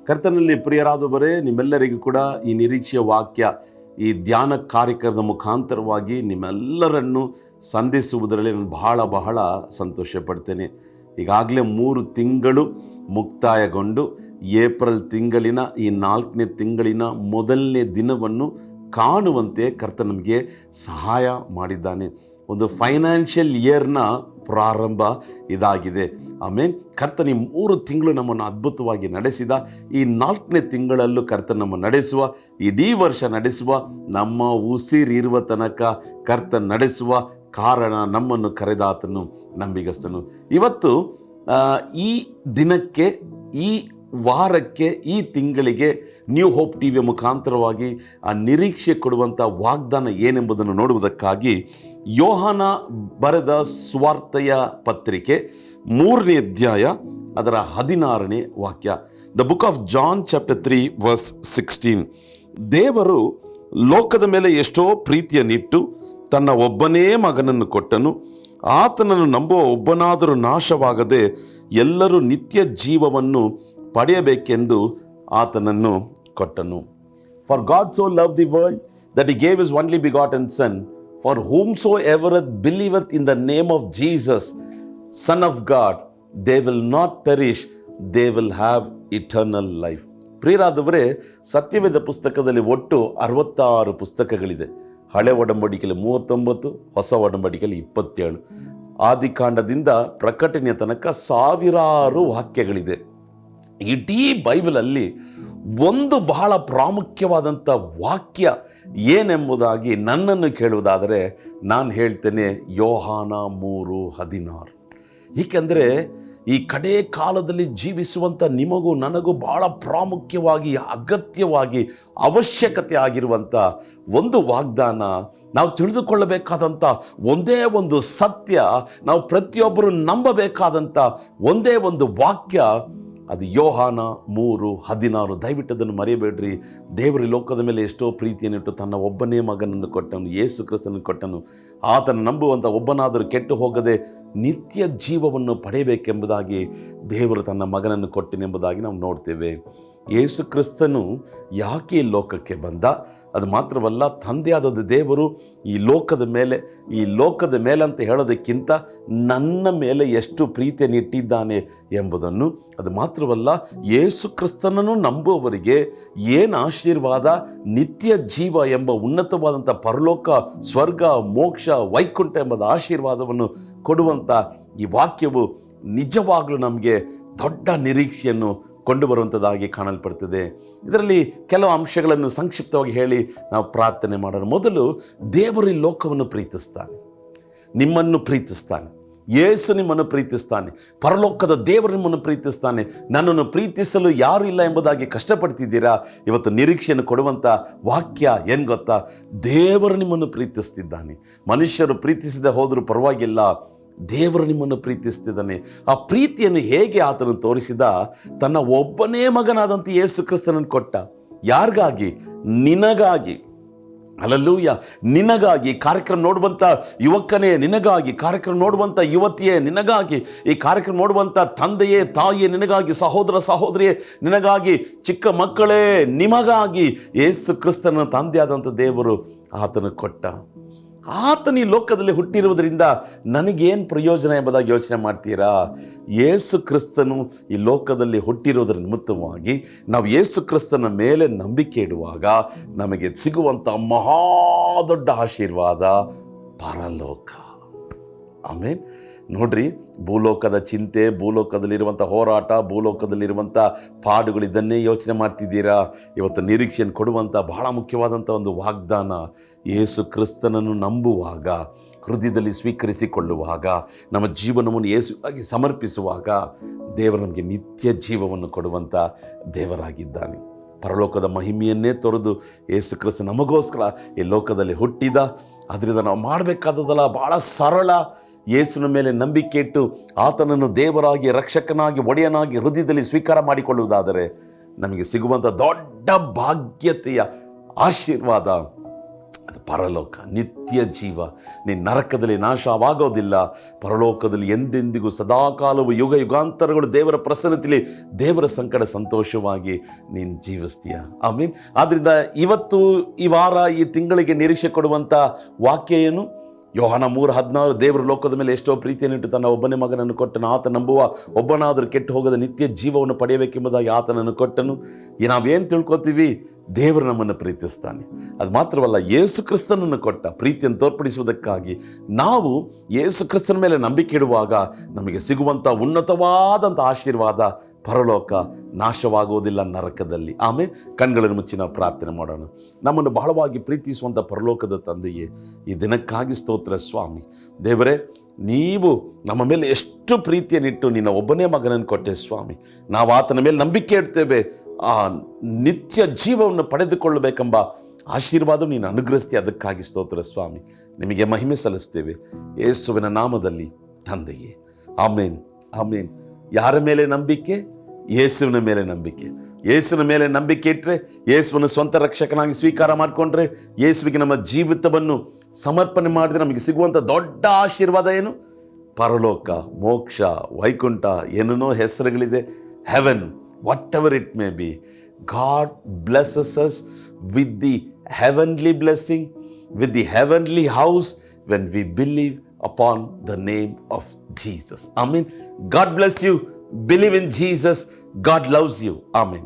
ಕರ್ತನಲ್ಲಿ ಪ್ರಿಯರಾದವರೇ, ನಿಮ್ಮೆಲ್ಲರಿಗೂ ಕೂಡ ಈ ನಿರೀಕ್ಷೆಯ ವಾಕ್ಯ, ಈ ಧ್ಯಾನ ಕಾರ್ಯಕ್ರಮದ ಮುಖಾಂತರವಾಗಿ ನಿಮ್ಮೆಲ್ಲರನ್ನು ಸಂಧಿಸುವುದರಲ್ಲಿ ನಾನು ಬಹಳ ಸಂತೋಷ ಪಡ್ತೇನೆ. ಈಗಾಗಲೇ 3 ತಿಂಗಳು ಮುಕ್ತಾಯಗೊಂಡು ಏಪ್ರಿಲ್ ತಿಂಗಳಿನ ಈ 4ನೇ ತಿಂಗಳಿನ ಮೊದಲನೇ ದಿನವನ್ನು ಕಾಣುವಂತೆ ಕರ್ತ ನಮಗೆ ಸಹಾಯ ಮಾಡಿದ್ದಾನೆ. ಒಂದು ಫೈನಾನ್ಷಿಯಲ್ ಇಯರ್ನ ಪ್ರಾರಂಭ ಇದಾಗಿದೆ. ಆಮೇಲೆ ಕರ್ತನ 3 ತಿಂಗಳು ನಮ್ಮನ್ನು ಅದ್ಭುತವಾಗಿ ನಡೆಸಿದ. ಈ 4ನೇ ತಿಂಗಳಲ್ಲೂ ಕರ್ತ ನಮ್ಮ ನಡೆಸುವ, ಇಡೀ ವರ್ಷ ನಡೆಸುವ, ನಮ್ಮ ಉಸಿರಿರುವ ತನಕ ಕರ್ತ ನಡೆಸುವ ಕಾರಣ ನಮ್ಮನ್ನು ಕರೆದಾತನು ನಂಬಿಗಸ್ತನು. ಇವತ್ತು ಈ ದಿನಕ್ಕೆ, ಈ ವಾರಕ್ಕೆ, ಈ ತಿಂಗಳಿಗೆ ನ್ಯೂ ಹೋಪ್ ಟಿವಿಯ ಮುಖಾಂತರವಾಗಿ ಆ ನಿರೀಕ್ಷೆ ಕೊಡುವಂಥ ವಾಗ್ದಾನ ಏನೆಂಬುದನ್ನು ನೋಡುವುದಕ್ಕಾಗಿ ಯೋಹಾನ ಬರೆದ ಸುವಾರ್ತೆಯ ಪತ್ರಿಕೆ 3ನೇ ಅಧ್ಯಾಯ ಅದರ 16ನೇ ವಾಕ್ಯ. The book of John chapter 3 verse 16. ದೇವರು ಲೋಕದ ಮೇಲೆ ಎಷ್ಟೋ ಪ್ರೀತಿಯನ್ನಿಟ್ಟು ತನ್ನ ಒಬ್ಬನೇ ಮಗನನ್ನು ಕೊಟ್ಟನು. ಆತನನ್ನು ನಂಬುವ ಒಬ್ಬನಾದರೂ ನಾಶವಾಗದೆ ಎಲ್ಲರೂ ನಿತ್ಯ ಜೀವವನ್ನು ಪಡೆಯಬೇಕೆಂದು ಆತನನ್ನು ಕೊಟ್ಟನು. For God so love the world that he gave his only begotten son, for whomsoever believeth in the name of Jesus, Son of God, they will not perish, they will have eternal life. ಪ್ರಿಯರಾದವರೇ, ಸತ್ಯವೇದ ಪುಸ್ತಕದಲ್ಲಿ ಒಟ್ಟು 66 ಪುಸ್ತಕಗಳಿದೆ. ಹಳೆ ಒಡಂಬಡಿಕೆಯಲ್ಲಿ 39, ಹೊಸ ಒಡಂಬಡಿಕೆಯಲ್ಲಿ 27. ಆದಿಕಾಂಡದಿಂದ ಪ್ರಕಟಣೆಯ ತನಕ ಸಾವಿರಾರು ವಾಕ್ಯಗಳಿದೆ. ಇಡೀ ಬೈಬಲಲ್ಲಿ ಒಂದು ಬಹಳ ಪ್ರಾಮುಖ್ಯವಾದಂಥ ವಾಕ್ಯ ಏನೆಂಬುದಾಗಿ ನನ್ನನ್ನು ಕೇಳುವುದಾದರೆ ನಾನು ಹೇಳ್ತೇನೆ, ಯೋಹಾನ 3:16. ಏಕೆಂದರೆ ಈ ಕಡೇ ಕಾಲದಲ್ಲಿ ಜೀವಿಸುವಂಥ ನಿಮಗೂ ನನಗೂ ಬಹಳ ಪ್ರಾಮುಖ್ಯವಾಗಿ, ಅಗತ್ಯವಾಗಿ, ಅವಶ್ಯಕತೆ ಆಗಿರುವಂಥ ಒಂದು ವಾಗ್ದಾನ, ನಾವು ತಿಳಿದುಕೊಳ್ಳಬೇಕಾದಂಥ ಒಂದೇ ಒಂದು ಸತ್ಯ, ನಾವು ಪ್ರತಿಯೊಬ್ಬರು ನಂಬಬೇಕಾದಂಥ ಒಂದೇ ಒಂದು ವಾಕ್ಯ, ಅದು ಯೋಹಾನ 3:16. ದಯವಿಟ್ಟು ಅದನ್ನು ಮರೆಯಬೇಡ್ರಿ. ದೇವರು ಲೋಕದ ಮೇಲೆ ಎಷ್ಟೋ ಪ್ರೀತಿಯನ್ನಿಟ್ಟು ತನ್ನ ಒಬ್ಬನೇ ಮಗನನ್ನು ಕೊಟ್ಟನು, ಯೇಸು ಕ್ರಿಸ್ತನನ್ನು ಕೊಟ್ಟನು. ಆತನ ನಂಬುವಂಥ ಒಬ್ಬನಾದರೂ ಕೆಟ್ಟು ಹೋಗದೆ ನಿತ್ಯ ಜೀವವನ್ನು ಪಡೆಯಬೇಕೆಂಬುದಾಗಿ ದೇವರು ತನ್ನ ಮಗನನ್ನು ಕೊಟ್ಟನೆಂಬುದಾಗಿ ನಾವು ನೋಡ್ತೇವೆ. ಯೇಸು ಕ್ರಿಸ್ತನು ಯಾಕೆ ಈ ಲೋಕಕ್ಕೆ ಬಂದ? ಅದು ಮಾತ್ರವಲ್ಲ, ತಂದೆಯಾದ ದೇವರು ಈ ಲೋಕದ ಮೇಲೆ ಅಂತ ಹೇಳೋದಕ್ಕಿಂತ ನನ್ನ ಮೇಲೆ ಎಷ್ಟು ಪ್ರೀತಿಯನ್ನು ಇಟ್ಟಿದ್ದಾನೆ ಎಂಬುದನ್ನು, ಅದು ಮಾತ್ರವಲ್ಲ, ಯೇಸು ಕ್ರಿಸ್ತನನ್ನು ನಂಬುವವರಿಗೆ ಏನು ಆಶೀರ್ವಾದ, ನಿತ್ಯ ಜೀವ ಎಂಬ ಉನ್ನತವಾದಂಥ ಪರಲೋಕ, ಸ್ವರ್ಗ, ಮೋಕ್ಷ, ವೈಕುಂಠ ಎಂಬ ಆಶೀರ್ವಾದವನ್ನು ಕೊಡುವಂಥ ಈ ವಾಕ್ಯವು ನಿಜವಾಗಲೂ ನಮಗೆ ದೊಡ್ಡ ನಿರೀಕ್ಷೆಯನ್ನು ಕೊಂಡು ಬರುವಂಥದ್ದಾಗಿ ಕಾಣಲ್ಪಡ್ತದೆ. ಇದರಲ್ಲಿ ಕೆಲವು ಅಂಶಗಳನ್ನು ಸಂಕ್ಷಿಪ್ತವಾಗಿ ಹೇಳಿ ನಾವು ಪ್ರಾರ್ಥನೆ ಮಾಡೋಣ. ಮೊದಲು, ದೇವರು ಈ ಲೋಕವನ್ನು ಪ್ರೀತಿಸ್ತಾನೆ, ನಿಮ್ಮನ್ನು ಪ್ರೀತಿಸ್ತಾನೆ. ಯೇಸು ನಿಮ್ಮನ್ನು ಪ್ರೀತಿಸ್ತಾನೆ, ಪರಲೋಕದ ದೇವರು ನಿಮ್ಮನ್ನು ಪ್ರೀತಿಸ್ತಾನೆ. ನನ್ನನ್ನು ಪ್ರೀತಿಸಲು ಯಾರು ಇಲ್ಲ ಎಂಬುದಾಗಿ ಕಷ್ಟಪಡ್ತಿದ್ದೀರಾ? ಇವತ್ತು ನಿರೀಕ್ಷೆಯನ್ನು ಕೊಡುವಂಥ ವಾಕ್ಯ ಏನು ಗೊತ್ತಾ? ದೇವರು ನಿಮ್ಮನ್ನು ಪ್ರೀತಿಸ್ತಿದ್ದಾನೆ. ಮನುಷ್ಯರು ಪ್ರೀತಿಸದೆ ಹೋದರೂ ಪರವಾಗಿಲ್ಲ, ದೇವರು ನಿಮ್ಮನ್ನು ಪ್ರೀತಿಸ್ತಿದ್ದಾನೆ. ಆ ಪ್ರೀತಿಯನ್ನು ಹೇಗೆ ಆತನು ತೋರಿಸಿದ? ತನ್ನ ಒಬ್ಬನೇ ಮಗನಾದಂಥ ಯೇಸು ಕ್ರಿಸ್ತನನ್ನು ಕೊಟ್ಟ. ಯಾರಿಗಾಗಿ? ನಿನಗಾಗಿ. ಹಲ್ಲೆಲೂಯಾ. ನಿನಗಾಗಿ. ಕಾರ್ಯಕ್ರಮ ನೋಡುವಂಥ ಯುವಕನೇ ನಿನಗಾಗಿ, ಕಾರ್ಯಕ್ರಮ ನೋಡುವಂಥ ಯುವತಿಯೇ ನಿನಗಾಗಿ, ಈ ಕಾರ್ಯಕ್ರಮ ನೋಡುವಂಥ ತಂದೆಯೇ ತಾಯಿಯೇ ನಿನಗಾಗಿ, ಸಹೋದರ ಸಹೋದರಿಯೇ ನಿನಗಾಗಿ, ಚಿಕ್ಕ ಮಕ್ಕಳೇ ನಿಮಗಾಗಿ ಯೇಸು ಕ್ರಿಸ್ತನ ತಂದೆಯಾದಂಥ ದೇವರು ಆತನು ಕೊಟ್ಟ. ಆತನ ಈ ಲೋಕದಲ್ಲಿ ಹುಟ್ಟಿರುವುದರಿಂದ ನನಗೇನು ಪ್ರಯೋಜನ ಎಂಬುದಾಗಿ ಯೋಚನೆ ಮಾಡ್ತೀರಾ? ಯೇಸು ಕ್ರಿಸ್ತನು ಈ ಲೋಕದಲ್ಲಿ ಹುಟ್ಟಿರುವುದರ ನಿಮಿತ್ತವಾಗಿ ನಾವು ಯೇಸು ಕ್ರಿಸ್ತನ ಮೇಲೆ ನಂಬಿಕೆ ಇಡುವಾಗ ನಮಗೆ ಸಿಗುವಂಥ ಮಹಾ ದೊಡ್ಡ ಆಶೀರ್ವಾದ ಪರಲೋಕ. ಆಮೇಲೆ ನೋಡ್ರಿ, ಭೂಲೋಕದ ಚಿಂತೆ, ಭೂಲೋಕದಲ್ಲಿರುವಂಥ ಹೋರಾಟ, ಭೂಲೋಕದಲ್ಲಿರುವಂಥ ಪಾಡುಗಳು, ಇದನ್ನೇ ಯೋಚನೆ ಮಾಡ್ತಿದ್ದೀರಾ? ಇವತ್ತು ನಿರೀಕ್ಷೆಯನ್ನು ಕೊಡುವಂಥ ಬಹಳ ಮುಖ್ಯವಾದಂಥ ಒಂದು ವಾಗ್ದಾನ, ಯೇಸು ಕ್ರಿಸ್ತನನ್ನು ನಂಬುವಾಗ, ಹೃದಯದಲ್ಲಿ ಸ್ವೀಕರಿಸಿಕೊಳ್ಳುವಾಗ, ನಮ್ಮ ಜೀವನವನ್ನು ಯೇಸುವಾಗಿ ಸಮರ್ಪಿಸುವಾಗ ದೇವರು ನಮಗೆ ನಿತ್ಯ ಜೀವವನ್ನು ಕೊಡುವಂಥ ದೇವರಾಗಿದ್ದಾನೆ. ಪರಲೋಕದ ಮಹಿಮೆಯನ್ನೇ ತೊರೆದು ಯೇಸು ಕ್ರಿಸ್ತ ನಮಗೋಸ್ಕರ ಈ ಲೋಕದಲ್ಲಿ ಹುಟ್ಟಿದ. ಅದರಿಂದ ನಾವು ಮಾಡಬೇಕಾದದಲ್ಲ, ಭಾಳ ಸರಳ. ಯೇಸುವಿನ ಮೇಲೆ ನಂಬಿಕೆ ಇಟ್ಟು ಆತನನ್ನು ದೇವರಾಗಿ, ರಕ್ಷಕನಾಗಿ, ಒಡೆಯನಾಗಿ ಹೃದಯದಲ್ಲಿ ಸ್ವೀಕಾರ ಮಾಡಿಕೊಳ್ಳುವುದಾದರೆ ನಮಗೆ ಸಿಗುವಂಥ ದೊಡ್ಡ ಭಾಗ್ಯತೆಯ ಆಶೀರ್ವಾದ ಅದು ಪರಲೋಕ, ನಿತ್ಯ ಜೀವ. ನೀನು ನರಕದಲ್ಲಿ ನಾಶವಾಗೋದಿಲ್ಲ, ಪರಲೋಕದಲ್ಲಿ ಎಂದೆಂದಿಗೂ ಸದಾಕಾಲವು ಯುಗ ಯುಗಾಂತರಗಳು ದೇವರ ಪ್ರಸನ್ನತೆಯಲ್ಲಿ ದೇವರ ಸಂಕಟ ಸಂತೋಷವಾಗಿ ನೀನು ಜೀವಿಸ್ತೀಯ. ಆಮೀನ್. ಆದ್ದರಿಂದ ಇವತ್ತು ಈ ವಾರ ಈ ತಿಂಗಳಿಗೆ ನಿರೀಕ್ಷೆ ಕೊಡುವಂಥ ವಾಕ್ಯ ಏನು? ಯೋಹಾನ 3:16, ದೇವರ ಲೋಕದ ಮೇಲೆ ಎಷ್ಟೋ ಪ್ರೀತಿಯನ್ನಿಟ್ಟು ತನ್ನ ಒಬ್ಬನೇ ಮಗನನ್ನು ಕೊಟ್ಟನು, ಆತ ನಂಬುವ ಒಬ್ಬನಾದರೂ ಕೆಟ್ಟು ಹೋಗದ ನಿತ್ಯ ಜೀವವನ್ನು ಪಡೆಯಬೇಕೆಂಬುದಾಗಿ ಆತನನ್ನು ಕೊಟ್ಟನು. ನಾವೇನು ತಿಳ್ಕೊತೀವಿ? ದೇವರು ನಮ್ಮನ್ನು ಪ್ರೀತಿಸ್ತಾನೆ. ಅದು ಮಾತ್ರವಲ್ಲ, ಯೇಸು ಕ್ರಿಸ್ತನನ್ನು ಕೊಟ್ಟ ಪ್ರೀತಿಯನ್ನು ತೋರ್ಪಡಿಸುವುದಕ್ಕಾಗಿ ನಾವು ಯೇಸು ಕ್ರಿಸ್ತನ ಮೇಲೆ ನಂಬಿಕೆ ಇಡುವಾಗ ನಮಗೆ ಸಿಗುವಂಥ ಉನ್ನತವಾದಂಥ ಆಶೀರ್ವಾದ ಪರಲೋಕ, ನಾಶವಾಗುವುದಿಲ್ಲ ನರಕದಲ್ಲಿ. ಆಮೇಲೆ ಕಣ್ಗಳನ್ನು ಮುಚ್ಚಿ ನಾವು ಪ್ರಾರ್ಥನೆ ಮಾಡೋಣ. ನಮ್ಮನ್ನು ಬಹಳವಾಗಿ ಪ್ರೀತಿಸುವಂಥ ಪರಲೋಕದ ತಂದೆಯೇ, ಈ ದಿನಕ್ಕಾಗಿ ಸ್ತೋತ್ರ ಸ್ವಾಮಿ. ದೇವರೇ, ನೀವು ನಮ್ಮ ಮೇಲೆ ಎಷ್ಟು ಪ್ರೀತಿಯನ್ನಿಟ್ಟು ನಿನ್ನ ಒಬ್ಬನೇ ಮಗನನ್ನು ಕೊಟ್ಟೆ ಸ್ವಾಮಿ. ನಾವು ಆತನ ಮೇಲೆ ನಂಬಿಕೆ ಇಡ್ತೇವೆ, ಆ ನಿತ್ಯ ಜೀವವನ್ನು ಪಡೆದುಕೊಳ್ಳಬೇಕೆಂಬ ಆಶೀರ್ವಾದ ನೀನು ಅನುಗ್ರಹಿಸ್ತಿ. ಅದಕ್ಕಾಗಿ ಸ್ತೋತ್ರ ಸ್ವಾಮಿ. ನಿಮಗೆ ಮಹಿಮೆ ಸಲ್ಲಿಸ್ತೇವೆ ಯೇಸುವಿನ ನಾಮದಲ್ಲಿ ತಂದೆಯೇ, ಆಮೇನ್, ಆಮೇನ್. ಯಾರ ಮೇಲೆ ನಂಬಿಕೆ? ಯೇಸುವಿನ ಮೇಲೆ ನಂಬಿಕೆ. ಯೇಸುವಿನ ಮೇಲೆ ನಂಬಿಕೆ ಇಟ್ಟರೆ, ಯೇಸುವನ್ನು ಸ್ವಂತ ರಕ್ಷಕನಾಗಿ ಸ್ವೀಕಾರ ಮಾಡಿಕೊಂಡ್ರೆ, ಯೇಸುವಿಗೆ ನಮ್ಮ ಜೀವಿತವನ್ನು ಸಮರ್ಪಣೆ ಮಾಡಿದ್ರೆ ನಮಗೆ ಸಿಗುವಂಥ ದೊಡ್ಡ ಆಶೀರ್ವಾದ ಏನು? ಪರಲೋಕ, ಮೋಕ್ಷ, ವೈಕುಂಠ, ಏನೇನೋ ಹೆಸರುಗಳಿದೆ. Heaven, whatever it may be. God blesses us with the heavenly blessing, with the heavenly house when we believe upon the name of Jesus. Amen. God bless you. Believe in Jesus. God loves you. Amen.